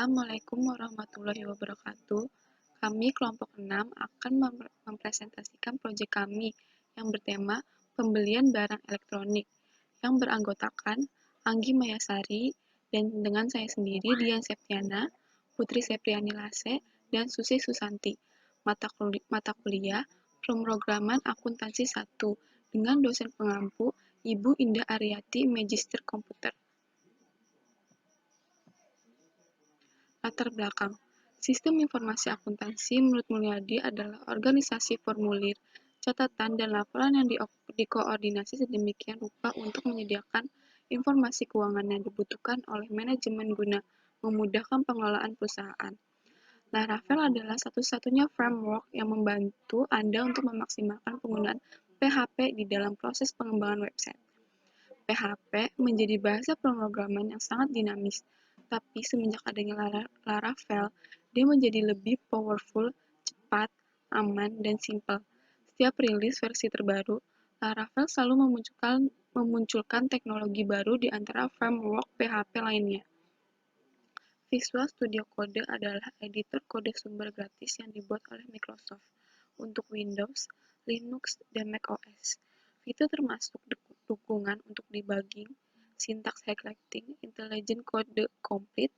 Assalamualaikum warahmatullahi wabarakatuh. Kami kelompok 6 akan mempresentasikan proyek kami yang bertema pembelian barang elektronik yang beranggotakan Anggi Mayasari dan dengan saya sendiri Dian Septiana, Putri Sepriani Lase, dan Susi Susanti. Mata kuliah Pemrograman Akuntansi 1 dengan dosen pengampu Ibu Indah Aryati Magister Komputer. Latar belakang. Sistem informasi akuntansi menurut Mulyadi adalah organisasi formulir, catatan, dan laporan yang dikoordinasi sedemikian rupa untuk menyediakan informasi keuangan yang dibutuhkan oleh manajemen guna memudahkan pengelolaan perusahaan. Laravel adalah satu-satunya framework yang membantu Anda untuk memaksimalkan penggunaan PHP di dalam proses pengembangan website. PHP menjadi bahasa pemrograman yang sangat dinamis, tapi semenjak adanya Laravel, dia menjadi lebih powerful, cepat, aman, dan simple. Setiap rilis versi terbaru, Laravel selalu memunculkan teknologi baru di antara framework PHP lainnya. Visual Studio Code adalah editor kode sumber gratis yang dibuat oleh Microsoft untuk Windows, Linux, dan macOS. Fitur termasuk dukungan untuk debugging, syntax highlighting, intelligent code complete,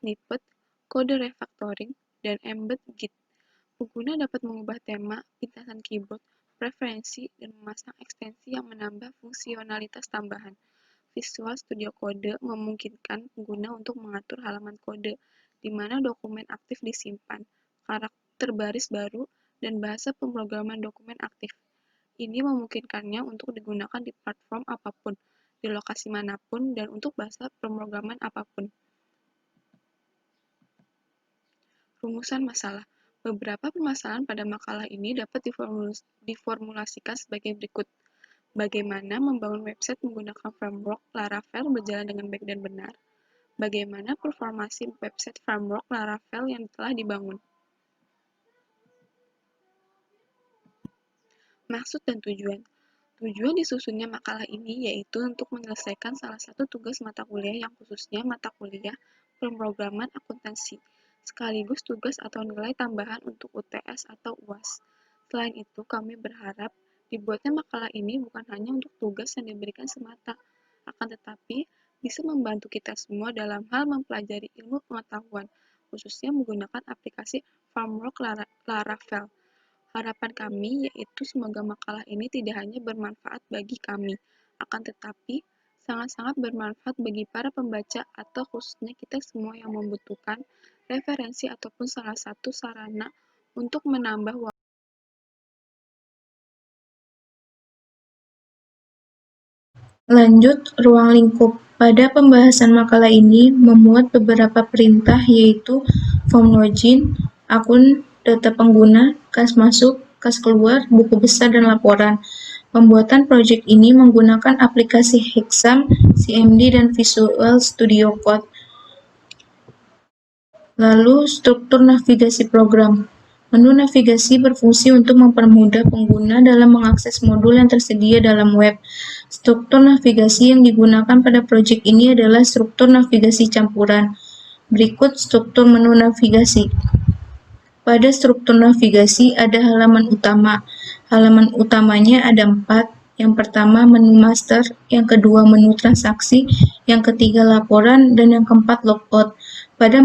snippet, kode refactoring, dan embed Git. Pengguna dapat mengubah tema, pintasan keyboard, preferensi, dan memasang ekstensi yang menambah fungsionalitas tambahan. Visual Studio Code memungkinkan pengguna untuk mengatur halaman kode, di mana dokumen aktif disimpan, karakter baris baru, dan bahasa pemrograman dokumen aktif. Ini memungkinkannya untuk digunakan di platform apapun, di lokasi manapun, dan untuk bahasa pemrograman apapun. Rumusan masalah. Beberapa permasalahan pada makalah ini dapat diformulasikan sebagai berikut. Bagaimana membangun website menggunakan framework Laravel berjalan dengan baik dan benar? Bagaimana performasi website framework Laravel yang telah dibangun? Maksud dan tujuan. Tujuan disusunnya makalah ini yaitu untuk menyelesaikan salah satu tugas mata kuliah yang khususnya mata kuliah pemrograman akuntansi, sekaligus tugas atau nilai tambahan untuk UTS atau UAS. Selain itu, kami berharap dibuatnya makalah ini bukan hanya untuk tugas yang diberikan semata, akan tetapi bisa membantu kita semua dalam hal mempelajari ilmu pengetahuan, khususnya menggunakan aplikasi framework Laravel. Harapan kami yaitu semoga makalah ini tidak hanya bermanfaat bagi kami, akan tetapi sangat-sangat bermanfaat bagi para pembaca atau khususnya kita semua yang membutuhkan referensi ataupun salah satu sarana untuk menambah Lanjut, ruang lingkup. Pada pembahasan makalah ini memuat beberapa perintah yaitu form login, akun, data pengguna, kas masuk, kas keluar, buku besar, dan laporan. Pembuatan proyek ini menggunakan aplikasi Hexam, CMD, dan Visual Studio Code. Lalu, struktur navigasi program. Menu navigasi berfungsi untuk mempermudah pengguna dalam mengakses modul yang tersedia dalam web. Struktur navigasi yang digunakan pada proyek ini adalah struktur navigasi campuran. Berikut struktur menu navigasi. Pada struktur navigasi ada halaman utama. Halaman utamanya ada 4. Yang pertama menu master, yang kedua menu transaksi, yang ketiga laporan, dan yang keempat logout. Pada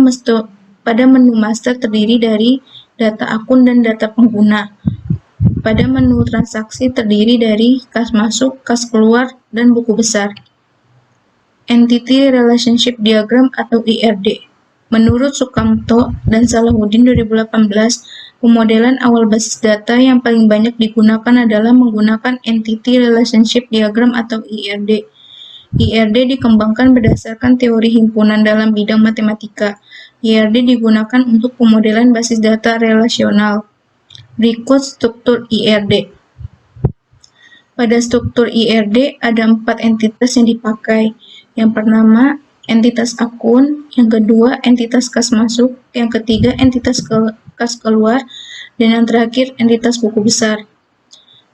menu master terdiri dari data akun dan data pengguna. Pada menu transaksi terdiri dari kas masuk, kas keluar, dan buku besar. Entity Relationship Diagram atau IRD. Menurut Sukamto dan Salahuddin 2018, pemodelan awal basis data yang paling banyak digunakan adalah menggunakan Entity Relationship Diagram atau IRD. IRD dikembangkan berdasarkan teori himpunan dalam bidang matematika. IRD digunakan untuk pemodelan basis data relasional. Berikut struktur IRD. Pada struktur IRD ada 4 entitas yang dipakai. Yang pertama, entitas akun, yang kedua, entitas kas masuk, yang ketiga, entitas kas keluar, dan yang terakhir, entitas buku besar.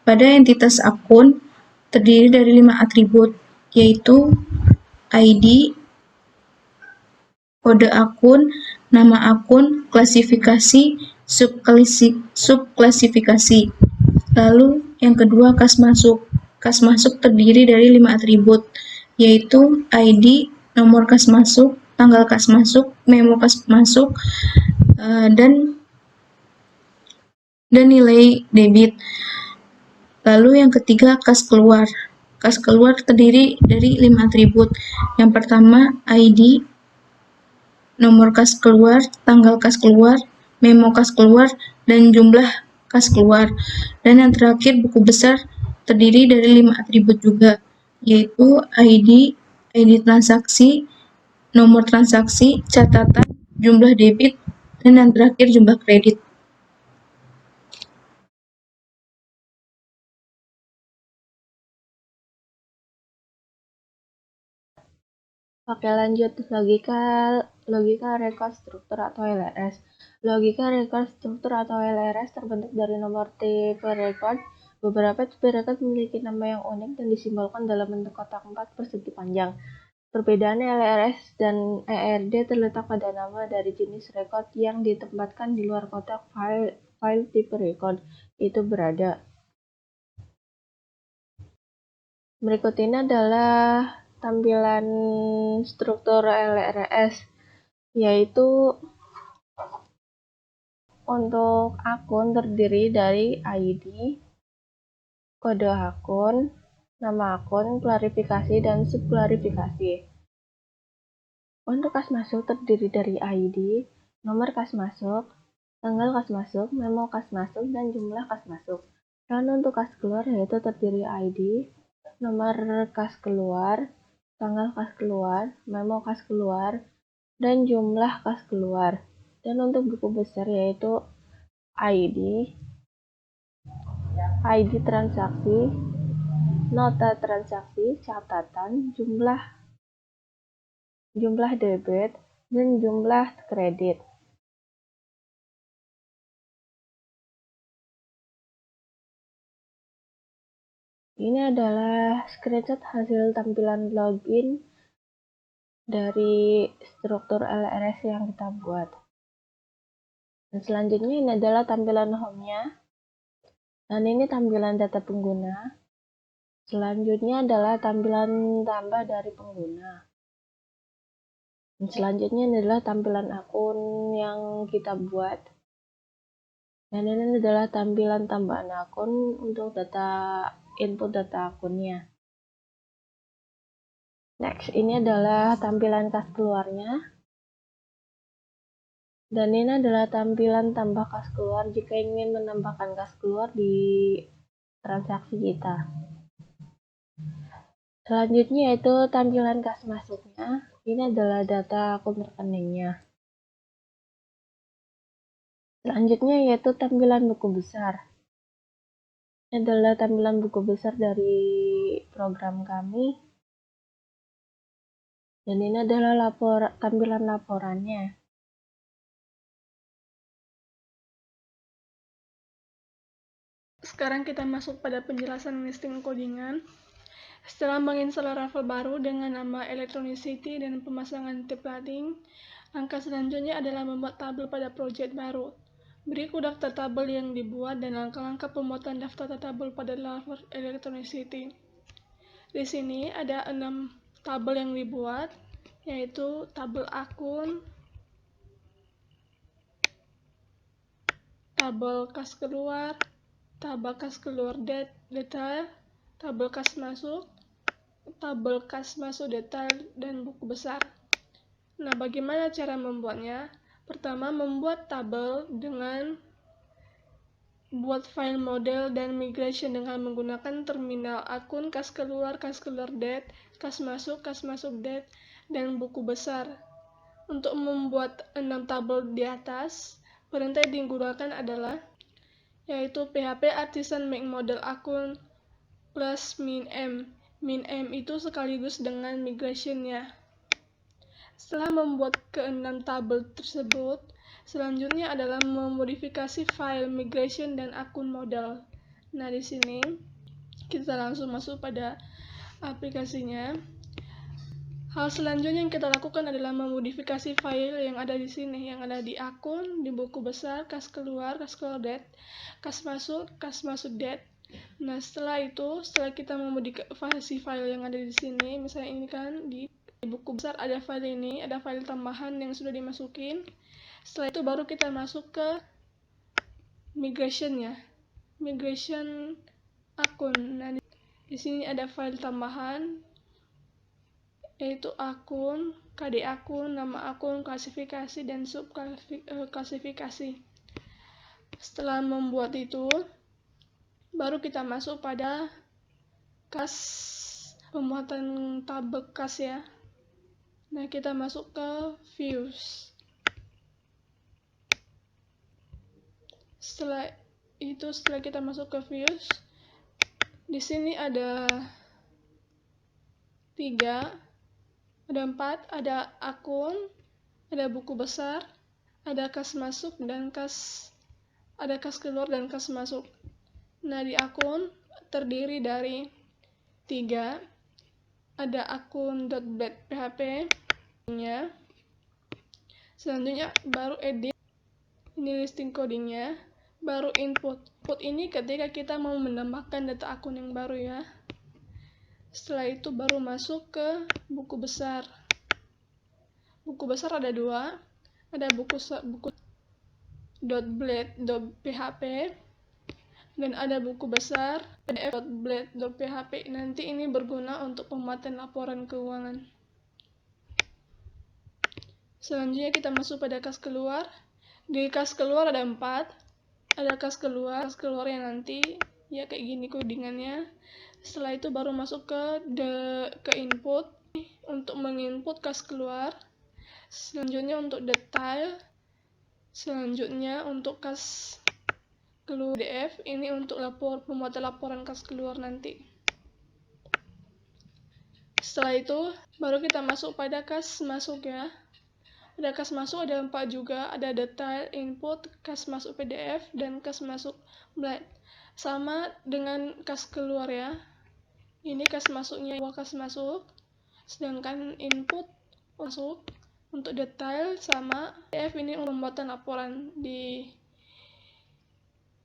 Pada entitas akun, terdiri dari 5 atribut, yaitu ID, kode akun, nama akun, klasifikasi, subklasifikasi. Lalu yang kedua, kas masuk. Kas masuk terdiri dari 5 atribut, yaitu ID, nomor kas masuk, tanggal kas masuk, memo kas masuk, dan nilai debit. Lalu yang ketiga, kas keluar. Kas keluar terdiri dari 5 atribut. Yang pertama, ID, nomor kas keluar, tanggal kas keluar, memo kas keluar, dan jumlah kas keluar. Dan yang terakhir, buku besar terdiri dari 5 atribut juga, yaitu ID, ID transaksi, nomor transaksi, catatan, jumlah debit, dan yang terakhir jumlah kredit. Oke, lanjut. Logika record struktur atau LRS. Logika record struktur atau LRS terbentuk dari nomor tipe record. Beberapa tipe record memiliki nama yang unik dan disimbolkan dalam bentuk kotak 4 persegi panjang. Perbedaan LRS dan ERD terletak pada nama dari jenis record yang ditempatkan di luar kotak file tipe record itu berada. Berikut ini adalah tampilan struktur LRS, yaitu untuk akun terdiri dari ID, kode akun, nama akun, klarifikasi, dan subklarifikasi. Untuk kas masuk terdiri dari ID, nomor kas masuk, tanggal kas masuk, memo kas masuk, dan jumlah kas masuk. Dan untuk kas keluar yaitu terdiri ID, nomor kas keluar, tanggal kas keluar, memo kas keluar, dan jumlah kas keluar. Dan untuk buku besar yaitu ID transaksi, nota transaksi, catatan, jumlah debit, dan jumlah kredit. Ini adalah screenshot hasil tampilan login dari struktur LRS yang kita buat. Dan selanjutnya ini adalah tampilan home-nya. Dan ini tampilan data pengguna. Selanjutnya adalah tampilan tambah dari pengguna. Dan selanjutnya ini adalah tampilan akun yang kita buat. Dan ini adalah tampilan tambahan akun untuk input data akunnya. Next, ini adalah tampilan kas keluarnya. Dan ini adalah tampilan tambah kas keluar jika ingin menambahkan kas keluar di transaksi kita. Selanjutnya yaitu tampilan kas masuknya. Ini adalah data akun rekeningnya. Selanjutnya yaitu tampilan buku besar. Ini adalah tampilan buku besar dari program kami. Dan ini adalah tampilan laporannya. Sekarang kita masuk pada penjelasan listing codingan. Setelah menginstal Laravel baru dengan nama Electronicity dan pemasangan templating, langkah selanjutnya adalah membuat tabel pada project baru. Berikut daftar tabel yang dibuat dan langkah-langkah pembuatan daftar tabel pada Laravel Electronicity. Di sini ada 6 tabel yang dibuat, yaitu tabel akun, tabel kas keluar, tabel kas keluar detail, tabel kas masuk detail, dan buku besar. Nah, bagaimana cara membuatnya? Pertama, membuat tabel dengan buat file model dan migration dengan menggunakan terminal akun, kas keluar det, kas masuk det, dan buku besar. Untuk membuat 6 tabel di atas, perintah yang digunakan adalah yaitu php artisan make model akun plus min m. Min m itu sekaligus dengan migration-nya. Setelah membuat ke-6 tabel tersebut, selanjutnya adalah memodifikasi file migration dan akun model. Nah, di sini kita langsung masuk pada aplikasinya. Hal selanjutnya yang kita lakukan adalah memodifikasi file yang ada di sini, yang ada di akun, di buku besar, kas keluar date, kas masuk date. Nah, setelah kita memodifikasi file yang ada di sini, misalnya ini kan di buku besar ada file ini, ada file tambahan yang sudah dimasukin. Setelah itu baru kita masuk ke migration akun. Nah, di sini ada file tambahan, yaitu akun, KD akun, nama akun, klasifikasi, dan subklasifikasi. Setelah membuat itu, baru kita masuk pada kas pembuatan tabel kas ya. Nah, kita masuk ke views. Setelah kita masuk ke views, di sini ada 4, ada akun, ada buku besar, ada kas masuk, dan ada kas keluar dan kas masuk. Nah, di akun terdiri dari 3, ada akun .php nya, selanjutnya baru edit, ini listing codingnya, baru input. Input ini ketika kita mau menambahkan data akun yang baru ya. Setelah itu baru masuk ke buku besar. Buku besar ada 2, ada buku .blade.php dan ada buku besar pdf.blade.php. Nanti ini berguna untuk pembuatan laporan keuangan. Selanjutnya kita masuk pada kas keluar. Di kas keluar ada 4, ada kas keluar yang nanti ya kayak gini codingannya. Setelah itu baru masuk ke input untuk menginput kas keluar. Selanjutnya untuk detail. Selanjutnya untuk kas keluar PDF, ini untuk pembuatan laporan kas keluar nanti. Setelah itu baru kita masuk pada kas masuk ya. Pada kas masuk ada 4 juga, ada detail, input, kas masuk PDF, dan kas masuk blade. Sama dengan kas keluar ya. Ini kas masuknya, kas masuk, sedangkan input masuk. Untuk detail sama PDF ini pembuatan laporan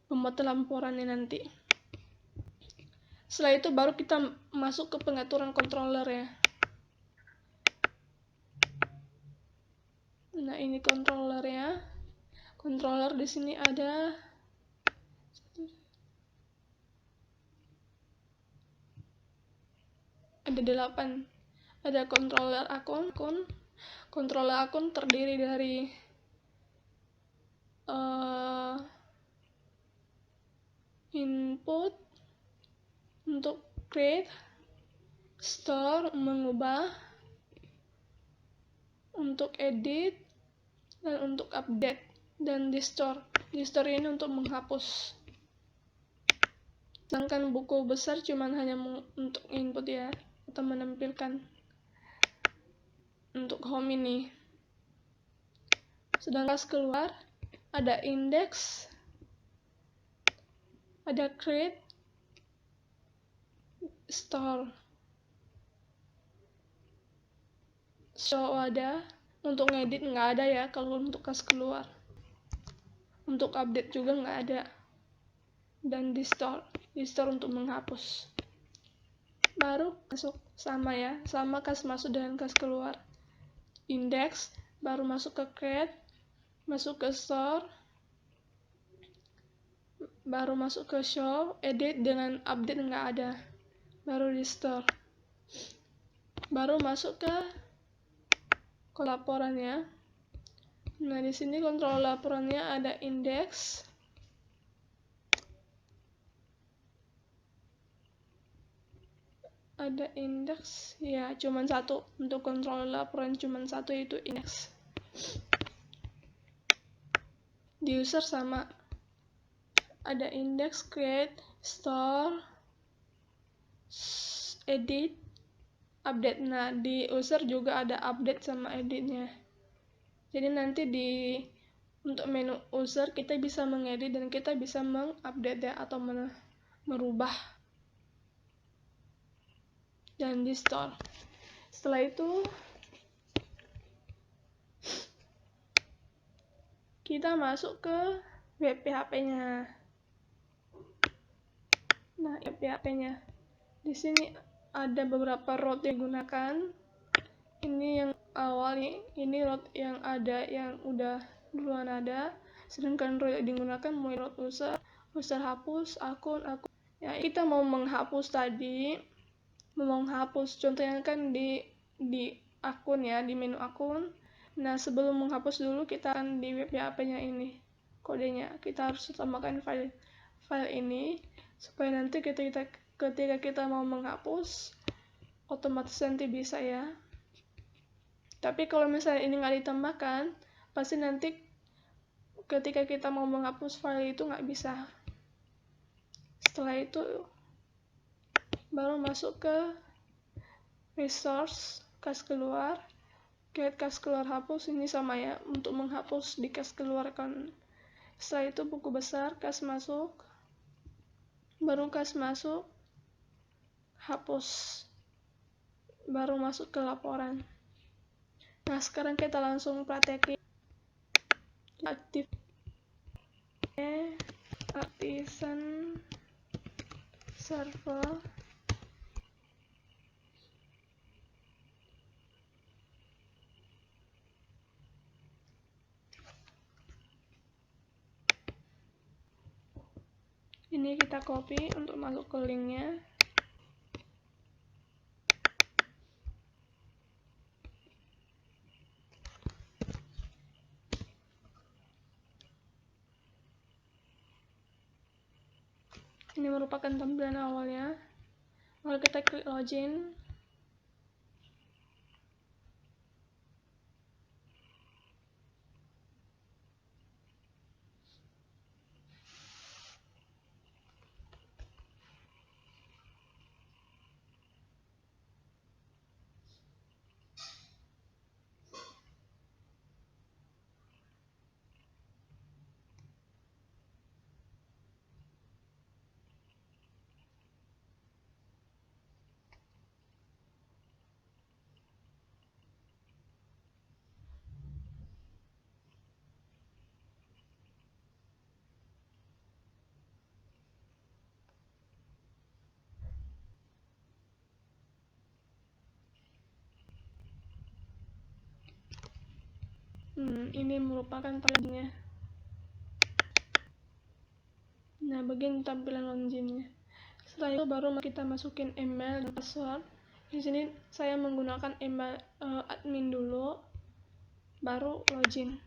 laporannya nanti. Setelah itu baru kita masuk ke pengaturan controller ya. Nah, ini controllernya. Controller di sini ada 8. Ada controller akun. Controller akun terdiri dari input untuk create, store mengubah, untuk edit, dan untuk update, dan di store. Di store ini untuk menghapus. Sedangkan buku besar cuman hanya untuk input ya, atau menampilkan untuk home ini. Sedangkan kas keluar ada index, ada create, store, show ada, untuk ngedit nggak ada ya kalau untuk kas keluar. Untuk update juga nggak ada. Dan di store untuk menghapus. Baru masuk sama ya, sama kas masuk dan kas keluar. Index, baru masuk ke create, masuk ke store, baru masuk ke show, edit dengan update nggak ada, baru di store, baru masuk ke laporannya. Nah, di sini kontrol laporannya ada index, ya cuman 1 untuk kontrol laporan, cuman 1 yaitu index. Di user sama, ada index, create, store, edit, update. Nah, di user juga ada update sama editnya. Jadi nanti untuk menu user kita bisa mengedit dan kita bisa mengupdate ya, atau merubah. Dan di store. Setelah itu kita masuk ke web PHP-nya. Nah, web PHP-nya. Di sini ada beberapa route yang digunakan. Ini yang awal nih, ini route yang ada, yang udah duluan ada. Sedangkan route yang digunakan mulai route user hapus, akun. Ya, kita mau menghapus tadi, mau menghapus contohnya kan di akun ya, di menu akun. Nah, sebelum menghapus dulu kita akan di web PHP-nya ini kodenya. Kita harus tambahkan file ini supaya nanti ketika kita mau menghapus otomatis nanti bisa ya. Tapi kalau misalnya ini nggak ditambahkan, pasti nanti ketika kita mau menghapus file itu nggak bisa. Setelah itu baru masuk ke resource, kas keluar, get kas keluar hapus. Ini sama ya, untuk menghapus di kas keluar kan. Setelah itu buku besar, kas masuk, baru kas masuk, hapus, baru masuk ke laporan. Nah, sekarang kita langsung praktekin. Aktif artisan server. Ini kita copy untuk masuk ke linknya. Ini merupakan tampilan awalnya. Lalu kita klik login. Ini merupakan loginnya. Nah, bagian tampilan loginnya. Setelah itu baru kita masukin email dan password. Di sini saya menggunakan email admin dulu, baru login.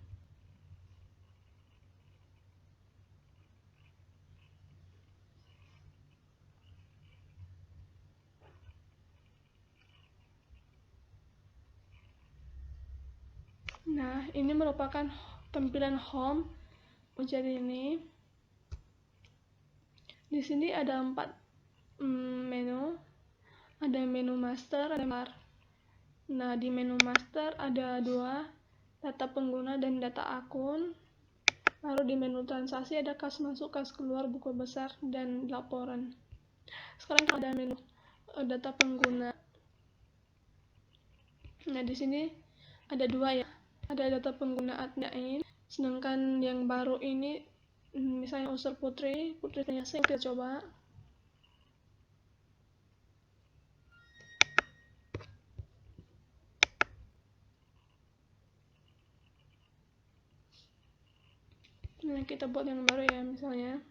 Nah, ini merupakan tampilan home. Jadi ini di sini ada 4 menu. Ada menu master, ada bar. Nah, di menu master ada 2, data pengguna dan data akun. Lalu di menu transaksi ada kas masuk, kas keluar, buku besar, dan laporan. Sekarang ada menu data pengguna. Nah, di sini ada 2 ya. Ada data pengguna admin, sedangkan yang baru ini misalnya user putri Vanessa, kita coba. Nah, kita buat yang baru ya, misalnya.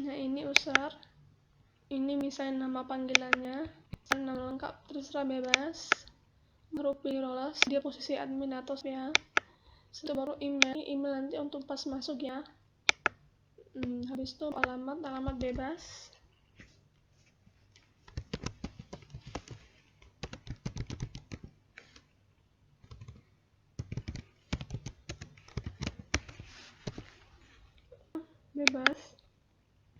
Nah, ini user. Ini misalnya nama panggilannya, nama lengkap, terserah bebas. Baru pilih roles, dia posisi admin atau ya. Setelah baru email nanti untuk pas masuk ya. Habis itu alamat bebas.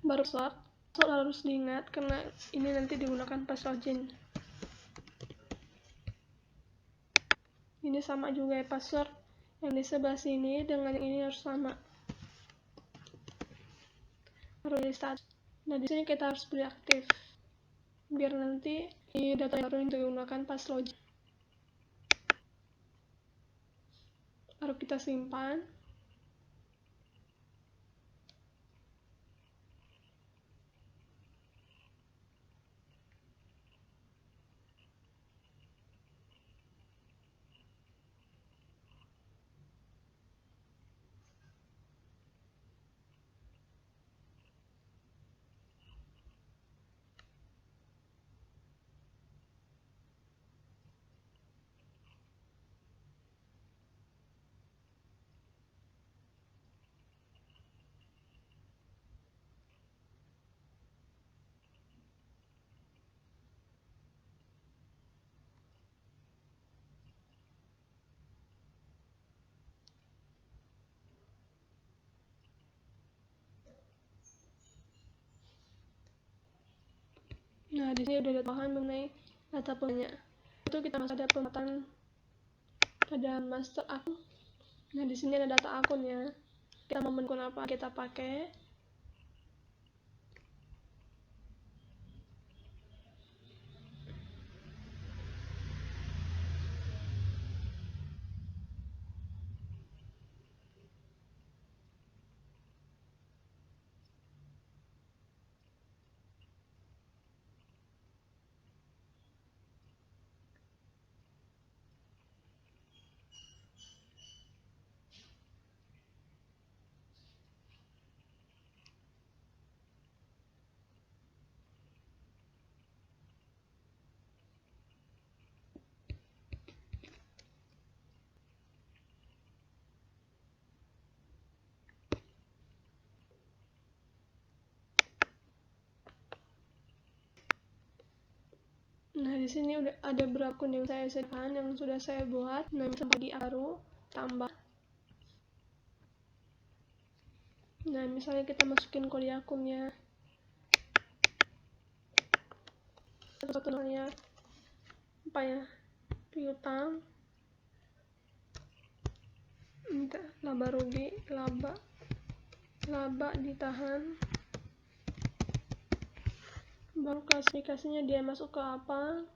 Baru password harus diingat karena ini nanti digunakan pas login. Ini sama juga ya, password yang di sebelah sini dengan yang ini harus sama. Harus di start. Nah, di sini kita harus beri aktif. Biar nanti di data baru yang digunakan pas login. Baru kita simpan. Nah, di sini udah ada tambahan mengenai data pemilihnya. Itu kita masuk ada pemetaan pada master akun. Nah, di sini ada data akunnya. Kita mau menggunakan apa kita pakai. Nah, di sini udah ada berapa akun yang saya sediakan, yang sudah saya buat. Nah, misalnya di baru, tambah. Nah, misalnya kita masukin kode akunnya. Contohnya, apa ya? Piutang. Laba rugi, laba ditahan. Baru klasifikasinya dia masuk ke apa.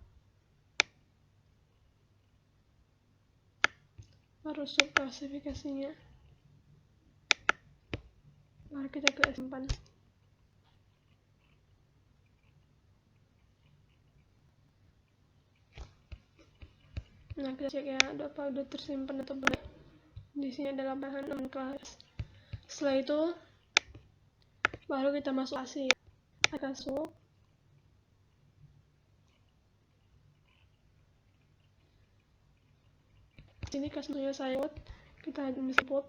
Baru sub klasifikasinya. Baru kita klik simpan. Nah, kita cek ya, apa udah tersimpan atau belum. Di sini adalah bahan 6 kelas. Setelah itu, baru kita masuk kasih. Masuk. Sini kasusnya saya buat, kita sebut.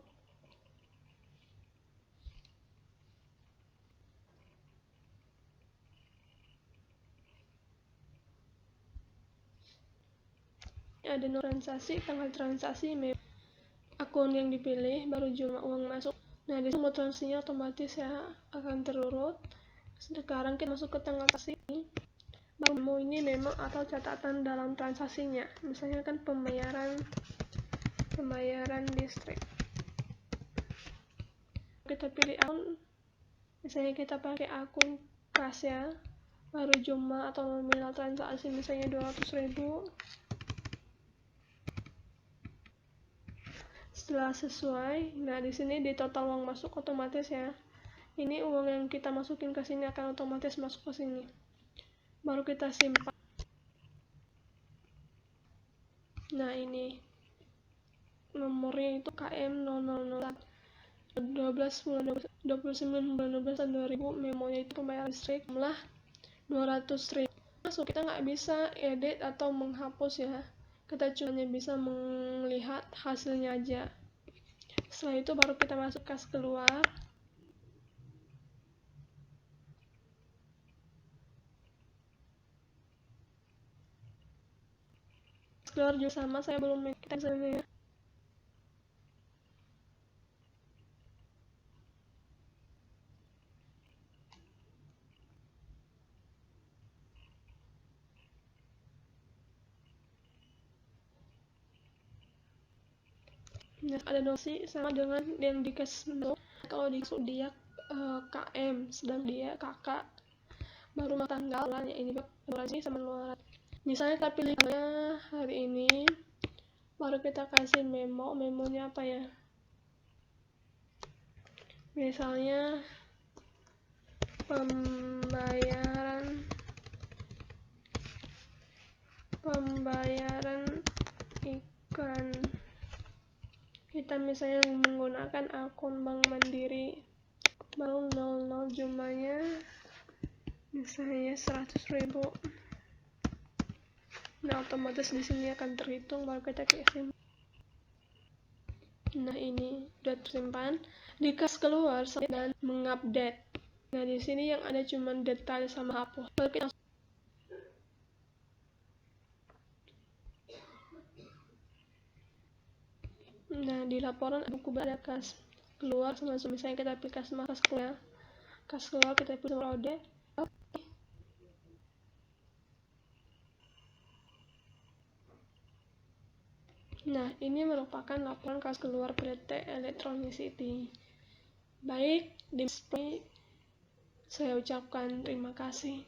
Ada transaksi, tanggal transaksi, akun yang dipilih, baru jumlah uang masuk. Nah, di semua transaksinya otomatis ya akan terurut. Sekarang kita masuk ke tanggal transaksi. Baru mau ini memang atau catatan dalam transaksinya. Misalnya kan pembayaran listrik. Kita pilih akun, misalnya kita pakai akun kas ya, baru jumlah atau nominal transaksi misalnya 200.000. Setelah sesuai, nah di sini di total uang masuk otomatis ya. Ini uang yang kita masukin ke sini akan otomatis masuk ke sini. Baru kita simpan. Nah ini nomornya itu KM000 12/29/2000, memonya itu pembayaran listrik jumlah 200.000. Masuk, kita nggak bisa edit atau menghapus ya, kita cuma bisa melihat hasilnya aja. Setelah itu baru kita masuk kas keluar. Keluar juga sama, saya belum kita sana ya. Nah, ada donasi sama dengan yang di kas bentuk. Kalau di dia KM, sedang dia kakak baru rumah tangga, ya ini donasi sama luaran. Misalnya kita pilih hari ini, baru kita kasih memonya apa ya? Misalnya pembayaran iklan. Kita misalnya menggunakan akun Bank Mandiri, bank 00 jumlahnya misalnya 100.000. Nah, otomatis di sini akan terhitung, baru kita klik. Nah, ini sudah tersimpan di kas keluar dan mengupdate. Nah, di sini yang ada cuma detail sama hapus. Baru kita Nah, di laporan buku ada kas keluar sama misalnya kita pilih kas keluar kita pilih rode. Nah, ini merupakan laporan kas keluar PT Electronicity. Baik, di sini saya ucapkan terima kasih.